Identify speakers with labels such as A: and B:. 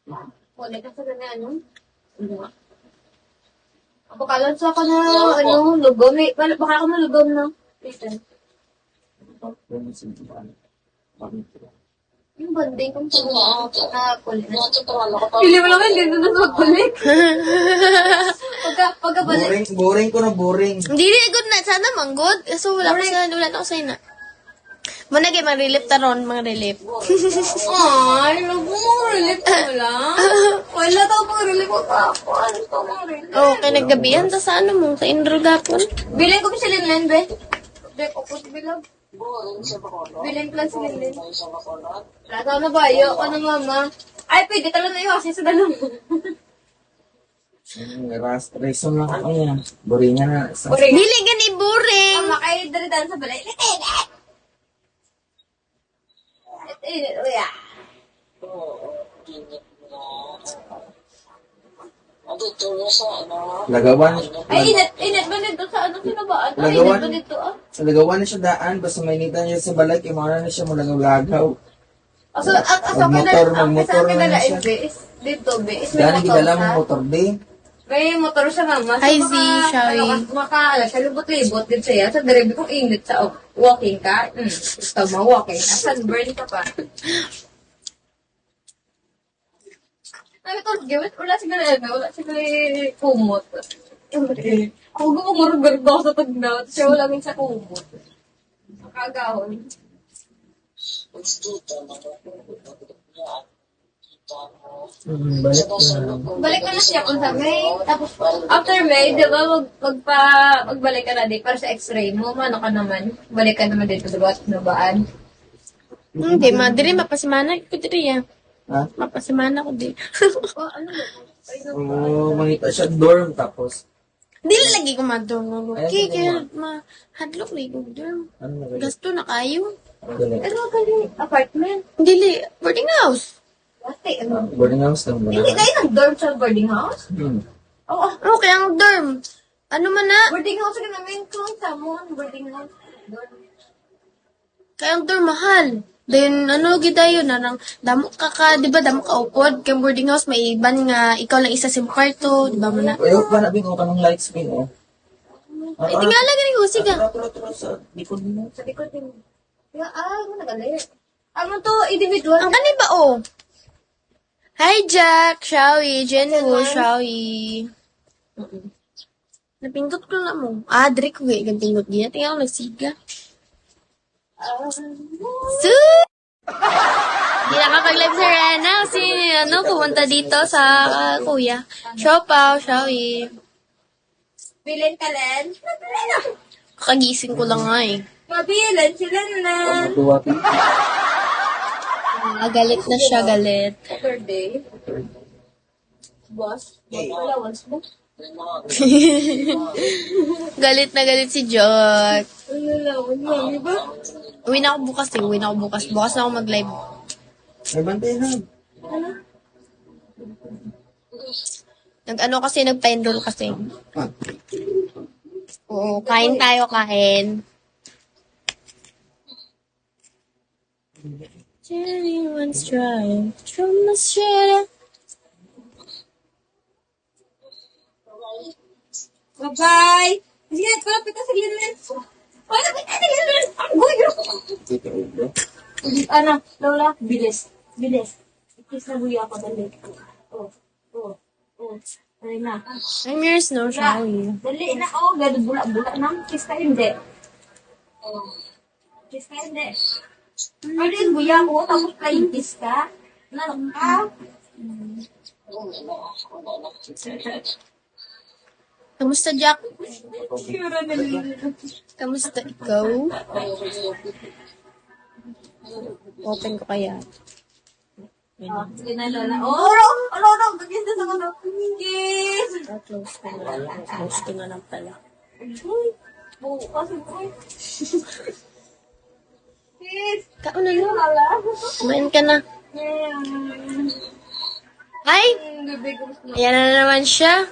A: Wala ka sa ganyan, ano? Bakalan sa ka na, lugom. Baka ako na lugom na. Listen. Yung banding kong sa na kulit. Pili mo naman, hindi na sa kulit. Pagkabalik.
B: Boring ko na boring.
C: Hindi good na. Sana man good. So, wala na ako sa'yo na. Muna kayo, mag-relief taron, mga-relief.
A: Ay, labo mo, relief mo lang. Wala daw pang relief ko ako. Ano to mga relief?
C: Oo, kaya naggabihan ta sa ano mo, sa Indrogapon.
A: Bilhin ko pa si Linlen, be. Be, upos bilag. Bilhin ko lang si Linlen. Lagaw na ba? Ayoko na, mama. Ay, pwede talaga na iwasin sa dalawang.
B: Reason lang ako yan. Boring na.
C: Dili gani boring.
A: Mama, kayo dalidan sa balay. Uya.
B: Lagawan.
A: Ay, init ba nito sa ano sinabaan? Ay,
B: Lagawan.
A: init ba nito ah?
B: Sa lagawan na siya daan. Basta mainitan niya sa balay. Kaya mga na siya mulagaw-lagaw.
A: Aso,
B: Magmotor
A: ang
B: na
A: pinalain,
B: siya.
A: be, is dito, be, is may
B: Dahil
A: motor
B: gidala
A: siya.
B: mo motor din.
A: May motor siya, mama.
C: Hi, Z, Shari.
A: Siya lubot-libot din siya. Sa deribi kong init sa walking ka. Gusto mo, walking ka. Sunburn ka pa. Sabi ko, gawin, wala siguro kumot. Ako gumagurag ako sa tagnaw. Siya wala min sa kumot. Nakagahon.
B: Balik na.
A: Balik ka na siya kung sa May. Tapos, after May, di ba, magbalik ka na din para sa x-ray mo. Ano ka naman? Balik ka naman dito, diba? Nabaan.
C: Hindi, madiri, mapasimana ko diri ah.
B: Ha?
C: Mapasimana ko di.
A: Ano ba?
B: Oo, manita siya dorm. Tapos,
C: Dili lagi ko madong.
B: Ay,
C: Okay,
B: ano
C: kaya mahadlok lagi ko dorm.
B: ano na rin?
C: Gasto na kayo.
B: Galing.
A: Ano ka rin? Apartment?
C: Dili, boarding house.
A: Ate, ano?
B: Boarding house lang ba
A: Hindi
B: na?
A: kayo nag-dorm sa boarding house? Oo.
C: Okay, ang dorm. Ano man na?
A: Boarding house ka namin kung samon. Boarding house. Dorm.
C: Kaya ang dorm mahal. Then, ano, gita yun, narang, damo ka, di ba, damo ka upod, kaya boarding house, may iban nga, ikaw lang isa sa kwarto, di ba mo na?
B: Ayaw pa na bin ko kanong light spin, oh.
C: Ay, tingala ka rin, Husig ah.
B: Turo sa likod mo.
A: Sa likod din. Ano nagali? Ano to? Individual?
C: Ang kanin ba, oh? Hi, Jack, Shawi, Jenwo, Shawi. Napindot ko na mo. Ah, Drake, wait, ganpindot niya. Tingnan ko, nagsiga. Sus! Hindi nakapag-live si Rena kasi, pumunta dito sa kuya. Siopaw, Shawi.
A: Bilin ka, Len?
C: Kakagising ko lang nga eh.
A: Mabilan sila na.
B: Matuwati.
C: Galit na siya, galit.
A: Saturday. Boss? Allowance mo?
C: Galit na galit si Jack.
A: Allowance mo, di ba?
C: Uwi na ako bukas eh. Bukas na ako mag-live.
B: May bantay na.
C: Nag-ano kasi, nagpa-enroll kasi.
B: Ah.
C: Oo, kain tayo, kain. Jenny once tried from Australia.
A: Bye-bye! Sige, palapit ka sa Linlen. Palapit ka sa Linlen! Ano, Lola? Bilis. Ikis na buya ako, dali. Oh. Dali na.
C: I'm yours, no, Shawi.
A: Dali na, gado bula-bula na. Kiss ka hindi. Kiss ka hindi. Ano yung buya ko, tapos flying kiss ka? Ano ka?
C: Kamusta, Jack?
A: Sure na nila.
C: Kamusta ikaw? Open ko kaya.
A: Sige na, Lola. Ano, gagis na sa ano. Kiss!
C: Close ko na lang. Close ko na lang pala.
A: Bukas, boy. Kiss!
C: Kauna na.
A: Lola.
C: Kumain ka na. Ay!
A: Bibig ko gusto.
C: Ayan na naman siya.